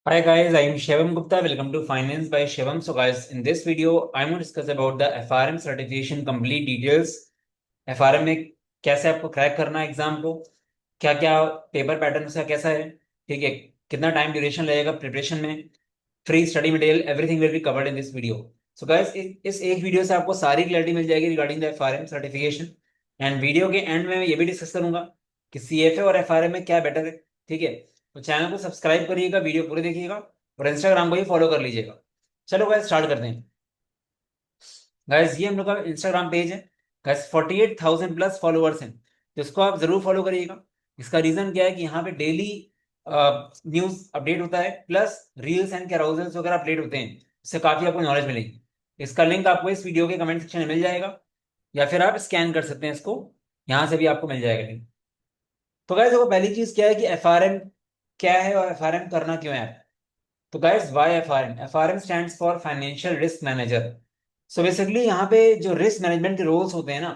Hi guys, I am Shivam Gupta. Welcome to Finance by Shivam. So guys, in this video, I'm going to discuss about the FRM certification complete details. FRM में कैसे आपको crack करना है exam को, क्या क्या paper pattern उसका कैसा है, ठीक है, कितना टाइम ड्यूरेशन लगेगा प्रिपरेशन में, free study material, everything will be covered in this video. So guys, इस एक वीडियो से आपको सारी क्लैरिटी मिल जाएगी regarding the FRM certification. And video के एंड में मैं ये भी डिस्कस करूंगा कि सीएफए और एफआरएम में क्या बेटर है. ठीक है, तो चैनल को सब्सक्राइब करिएगा, वीडियो पूरे देखिएगा और इंस्टाग्राम को ही फॉलो कर लीजिएगा. चलो गाइस स्टार्ट करते हैं. गाइस ये हम लोग का इंस्टाग्राम पेज है. गाइस 48,000 प्लस फॉलोअर्स हैं, तो इसको आप जरूर फॉलो करिएगा. इसका रीजन क्या है कि यहाँ पे डेली न्यूज अपडेट होता है, प्लस रील्स एंड कैरोसेल्स वगैरह अपडेट होते हैं. इससे काफी आपको नॉलेज मिलेगी. इसका लिंक आपको इस वीडियो के कमेंट सेक्शन में मिल जाएगा, या फिर आप स्कैन कर सकते हैं इसको, यहाँ से भी आपको मिल जाएगा लिंक. तो गाइस देखो, पहली चीज क्या है कि एफआरएम क्या है और एफआरएम करना क्यों है. तो guys why FRM, FRM stands for financial risk manager. So basically यहाँ पे जो रिस्क मैनेजमेंट के रोल्स होते हैं ना,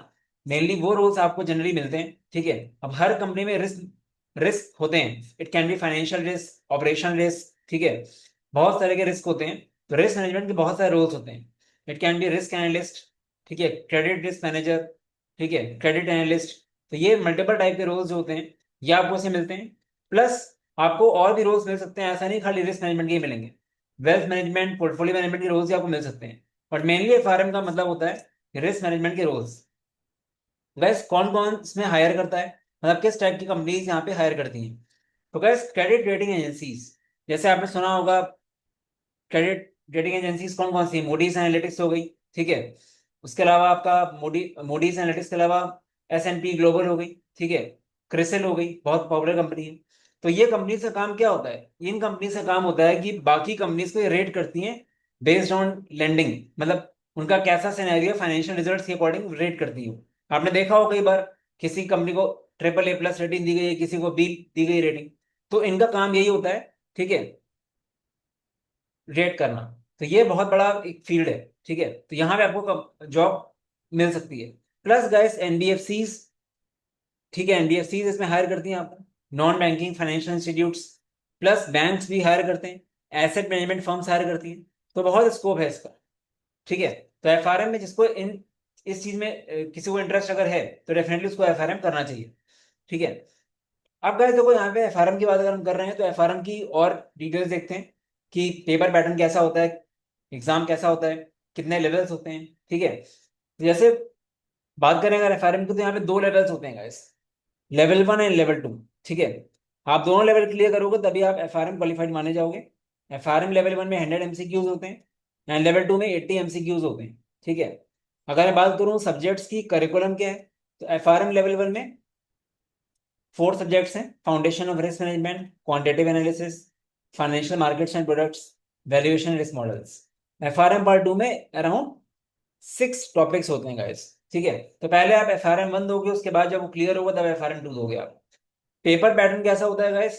मेनली वो रोल्स आपको जनरली मिलते हैं. ठीक है, अब हर कंपनी में रिस्क रिस्क होते हैं. It can be financial risk, operational risk, ठीक है, बहुत तरह के रिस्क होते हैं. तो रिस्क मैनेजमेंट के बहुत सारे रोल्स होते हैं. It can be risk analyst, ठीक है, क्रेडिट रिस्क मैनेजर, ठीक है, क्रेडिट एनालिस्ट. तो ये मल्टीपल टाइप के रोल्स जो होते हैं ये आपको से मिलते हैं. प्लस आपको और भी रोल्स मिल सकते हैं, ऐसा नहीं खाली रिस्क मैनेजमेंट के ही मिलेंगे. वेल्थ मैनेजमेंट, पोर्टफोलियो मैनेजमेंट के रोल्स भी आपको मिल सकते हैं. बट मेनली एफआरएम का मतलब होता है रिस्क मैनेजमेंट के रोल्स. गैस कौन कौन इसमें हायर करता है, मतलब किस टाइप की कंपनीज यहाँ पे हायर करती हैं. तो गैस क्रेडिट रेटिंग एजेंसीज, जैसे आपने सुना होगा, क्रेडिट रेटिंग एजेंसीज कौन कौन सी, मूडीज एनालिटिक्स हो गई, ठीक है. उसके अलावा आपका मूडीज एनालिटिक्स के अलावा S&P ग्लोबल हो गई, ठीक है, क्रिसिल हो गई, बहुत पॉपुलर कंपनी है. तो ये कंपनी का काम क्या होता है, इन कंपनी का काम होता है कि बाकी कंपनीज को ये रेट करती हैं बेस्ड ऑन लेंडिंग, मतलब उनका कैसा सिनेरियो फाइनेंशियल रिजल्ट्स के अकॉर्डिंग रेट करती है. आपने देखा हो कई बार किसी कंपनी को AAA+ रेटिंग दी गई है, किसी को B दी गई रेटिंग. तो इनका काम यही होता है, ठीक है, रेट करना. तो ये बहुत बड़ा एक फील्ड है. ठीक है, तो यहाँ पे आपको जॉब मिल सकती है. प्लस गाइस एनबीएफसीज, ठीक है, एनबीएफसीज इसमें हायर करती हैं आपको, non banking financial institutes. Plus banks भी हायर करते हैं, एसेट मैनेजमेंट फर्म्स हायर करती हैं. तो बहुत स्कोप है इसका. ठीक है, तो एफआरएम में जिसको इन इस चीज में किसी को इंटरेस्ट अगर है तो डेफिनेटली उसको एफआरएम करना चाहिए. ठीक है. अब गाइस देखो, यहाँ पे एफआरएम की बात अगर हम कर रहे हैं तो एफआरएम की और डिटेल्स देखते हैं कि पेपर पैटर्न कैसा होता है, एग्जाम कैसा होता है, कितने लेवल्स होते हैं. ठीक है, तो जैसे बात करें अगर एफआरएम की, तो यहाँ पे दो लेवल्स होते हैं गाइस, लेवल 1 एंड लेवल 2. ठीक है, आप दोनों लेवल क्लियर करोगे तभी आप एफआरएम क्वालिफाइड माने जाओगे. एफआरएम लेवल 1 में 100 MCQs होते हैं, एंड लेवल 2 में 80 MCQs होते हैं. ठीक है, अगर मैं बात करूँ सब्जेक्ट्स की, करिकुलम क्या है, तो एफआरएम लेवल 1 में 4 सब्जेक्ट्स हैं: foundation of risk management, quantitative analysis, financial markets and products, valuation risk models. FRM part 2 में अराउंड 6 टॉपिक्स होते हैं गाइस. ठीक है, तो पहले आप एफआरएम 1 दोगे, उसके बाद जब वो क्लियर होगा तब एफआरएम 2 दोगे आप. पेपर पैटर्न कैसा होता है गाइस,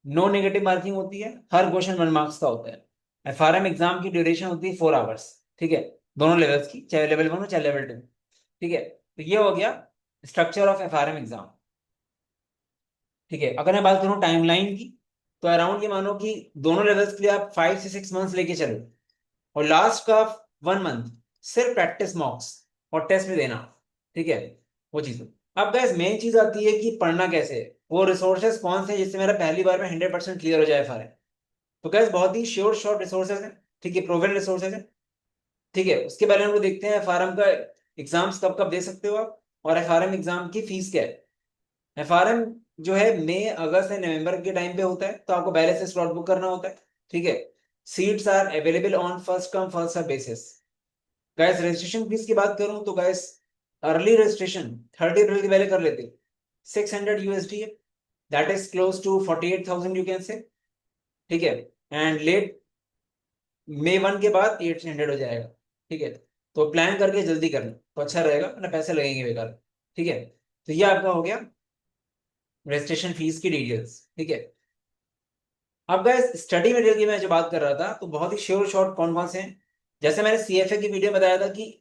नो नेगेटिव मार्किंग होती है, हर क्वेश्चन 1 मार्क्स का होता है. एफआरएम एग्जाम की ड्यूरेशन होती है 4 आवर्स. ठीक है, दोनों लेवल्स की, चाहे लेवल 1 हो चाहे लेवल 2. ठीक है, तो ये हो गया स्ट्रक्चर ऑफ एफआरएम एग्जाम. ठीक है, अगर मैं बात करूँ टाइमलाइन की, तो अराउंड ये मानो कि दोनों लेवल्स के लिए आप 5 से 6 मंथ्स लेके चलो, और लास्ट का 1 मंथ सिर्फ प्रैक्टिस मॉक्स और टेस्ट में देना. ठीक है, वो चीज. अब गैस मेन चीज आती है कि पढ़ना कैसे है, वो रिसोर्सेज कौन से जिससे मेरा पहली बार में 100% क्लियर हो जाए फारे. तो गैस बहुत ही श्योर शॉर्ट रिसोर्सेज है, ठीक है, प्रोवन रिसोर्सेज है. ठीक है, उसके बारे में हम लोग देखते हैं एफआरएम का एग्जाम्स कब कब दे सकते हो आप, और एफआरएम एग्जाम की फीस क्या है. एफआरएम जो है मई, अगस्त या नवंबर के टाइम पे होता है, तो आपको पहले से स्लॉट बुक करना होता है. ठीक है, seats are available on first come first serve basis. Guys registration fees की बात करूं तो गाइस, अर्ली रजिस्ट्रेशन 30 अप्रैल के पहले कर लेते, $600 है. That is close to 48,000 you can say. ठीक है, एंड लेट May 1 के बाद 800 हो जाएगा. ठीक है, तो प्लान करके जल्दी करना तो अच्छा रहेगा, ना पैसे लगेंगे बेकार. ठीक है, तो ये आपका हो गया रजिस्ट्रेशन फीस की डिटेल्स. ठीक है, अब गाइस स्टडी मटेरियल की मैं जो बात कर रहा था, तो बहुत ही श्योर शॉर्ट कौन कौन से हैं. जैसे मैंने सीएफए की वीडियो में बताया था कि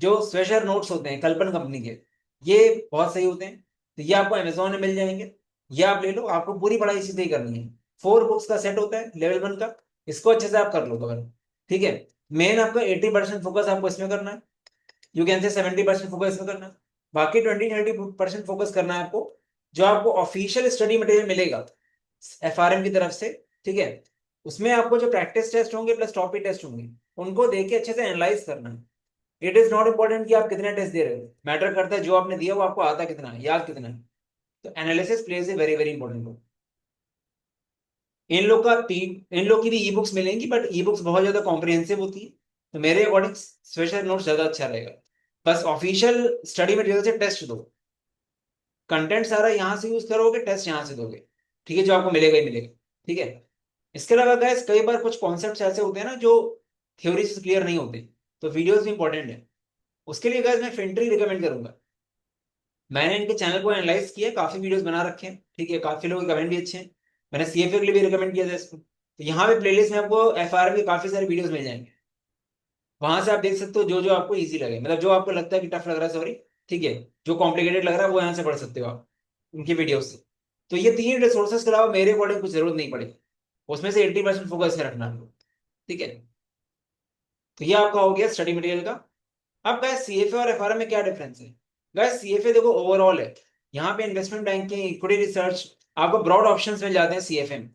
जो स्वेशर नोट्स होते हैं कल्पन कंपनी के, ये बहुत सही होते हैं. तो ये आपको अमेजोन में मिल जाएंगे, ये आप ले लो, आपको पूरी पढ़ाई इसी से ही करनी है. 4 बुक्स का सेट होता है लेवल 1 का, इसको अच्छे से आप कर लो कवर। ठीक है, मेन आपका 80% फोकस आपको इसमें करना है, यू कैन से 70% फोकस इसमें करना है, बाकी 20-30% फोकस करना है आपको जो आपको ऑफिशियल स्टडी मटेरियल मिलेगा एफआरएम की तरफ से। ठीक है, उसमें आपको जो प्रैक्टिस टेस्ट होंगे प्लस टॉपिक टेस्ट होंगे उनको देख के अच्छे से एनालाइज करना है। इट इज नॉट इंपॉर्टेंट कि आप कितने टेस्ट दे रहे हो, मैटर करता है जो आपने दिया वो आपको आता कितना है, याद कितना है। तो analysis plays a very very important role. इन लोग की भी ई बुक्स मिलेंगी बट ई बुक्स बहुत ज्यादा कॉम्प्रिहेंसिव होती है, तो मेरे अकॉर्डिंग स्पेशल नोट्स ज्यादा अच्छा रहेगा। बस ऑफिशियल स्टडी मटेरियल से टेस्ट दो, कंटेंट सारा यहाँ से यूज करोगे, टेस्ट यहाँ से दोगे, ठीक है, जो आपको मिलेगा ही मिलेगा। ठीक है, इसके अलावा गैस कई बार कुछ कॉन्सेप्ट्स ऐसे होते हैं ना जो थ्योरी से क्लियर नहीं होते, तो वीडियोस भी इंपॉर्टेंट है। उसके लिए गैस मैं फिंट्री रिकमेंड करूंगा। मैंने इनके चैनल को एनालाइज किया, काफी वीडियोस बना रखे हैं, ठीक है, काफी लोगों के कमेंट भी अच्छे हैं। मैंने सीएफए के लिए भी रिकमेंड किया था इसको, तो यहाँ पे प्लेलिस्ट में आपको एफआरएम के काफी सारे वीडियोस मिल जाएंगे, वहां से आप देख सकते हो जो जो आपको इजी लगे, मतलब जो आपको लगता है कि टफ लग रहा है, सॉरी, ठीक है, जो कॉम्प्लिकेटेड लग रहा है वो यहाँ से पढ़ सकते हो आप उनकी वीडियो से। तो ये 3 रिसोर्सेज के अलावा मेरे अकॉर्डिंग कुछ जरूरत नहीं पड़ेगी, उसमें से 80% फोकस है रखना। ठीक है, तो ये आपका हो गया स्टडी मटेरियल का। अब गाइस सीएफए और एफआरएम में क्या डिफरेंस है? गाइस सीएफए देखो ओवरऑल है, यहाँ पे इन्वेस्टमेंट बैंकिंग, इक्विटी रिसर्च, आपको ब्रॉड ऑप्शंस मिल जाते हैं सीएफए में।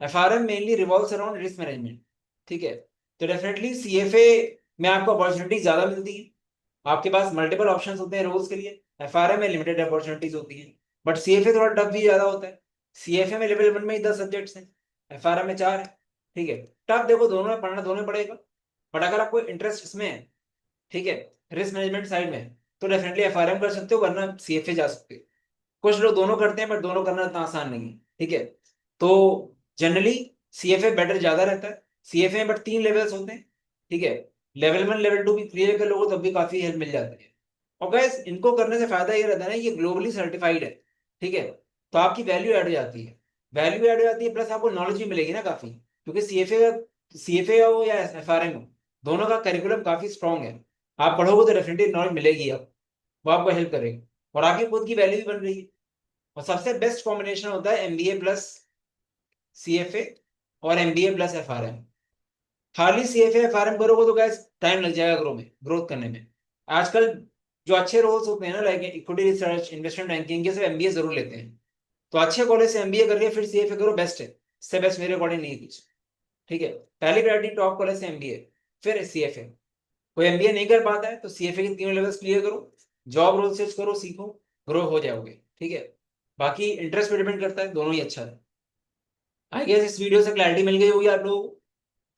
FRM mainly revolves around risk management. ठीक है, तो डेफिनेटली सीएफए में आपको अपॉर्चुनिटी ज्यादा मिलती है, आपके पास मल्टीपल ऑप्शंस होते हैं रोल्स के लिए। एफआरएम में लिमिटेड अपॉर्चुनिटीज होती हैं, बट सीएफए थोड़ा टफ भी ज्यादा होता है। सीएफए में लेवल 1 में ही 10 सब्जेक्ट्स हैं, एफआरएम में 4 है। ठीक है, टफ देखो दोनों में पढ़ना दोनों में पड़ेगा, बट अगर आपको इंटरेस्ट इसमें है, ठीक है, रिस्क मैनेजमेंट साइड में, तो डेफिनेटली एफआरएम कर सकते हो वरना सीएफए जा सकते हो। कुछ लोग दोनों करते हैं बट दोनों करना इतना आसान नहीं है। ठीक है, तो जनरली सीएफए बेटर ज्यादा रहता है। सीएफए में बट 3 लेवल्स होते हैं। ठीक है, लेवल 1 लेवल 2 भी क्लियर कर लोगे तब भी काफी हेल्प मिल जाती है। और गैस इनको करने से फायदा ये रहता है ना, ये ग्लोबली सर्टिफाइड है। ठीक है, तो आपकी वैल्यू ऐड हो जाती है, वैल्यू ऐड हो जाती है, प्लस आपको नॉलेज भी मिलेगी ना काफी, क्योंकि सीएफए हो या एफआरएम हो, दोनों का करिकुलम काफी स्ट्रांग है। आप पढ़ोगे तो डेफिनेटली नॉलेज मिलेगी, आप वो आपको हेल्प करेगी और आपकी खुद की वैल्यू भी बन रही है। और सबसे बेस्ट कॉम्बिनेशन होता है एमबीए प्लस सीएफए और एमबीए प्लस एफआरएम। खाली सीएफए एफआरएम करोगे तो गैस टाइम लग जाएगा ग्रोथ करने में। आजकल जो अच्छे रोल्स होते हैं ना, like equity research, investment banking, ये सब एमबीए जरूर लेते हैं। तो अच्छे कॉलेज से एमबीए करके फिर सीएफए करो, बेस्ट है, इससे बेस्ट मेरे अकॉर्डिंग नहीं है कुछ। ठीक है, पहली प्रायोरिटी टॉप कॉलेज से एमबीए, फिर सीएफए। कोई एमबीए नहीं कर पाता है तो सीएफए के 3 लेवल्स क्लियर करो, जॉब रोल सर्च करो, सीखो, ग्रो हो जाओगे। ठीक है, बाकी इंटरेस्ट पे डिपेंड करता है, दोनों ही अच्छा है। आई गेस इस वीडियो से क्लैरिटी मिल गई होगी आप लोगों को।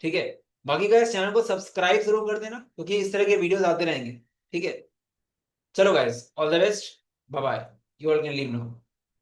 ठीक है, बाकी गाइस चैनल को सब्सक्राइब जरूर कर देना क्योंकि इस तरह के वीडियोस आते रहेंगे। ठीक है, चलो guys, all the best, bye bye, you all can leave now.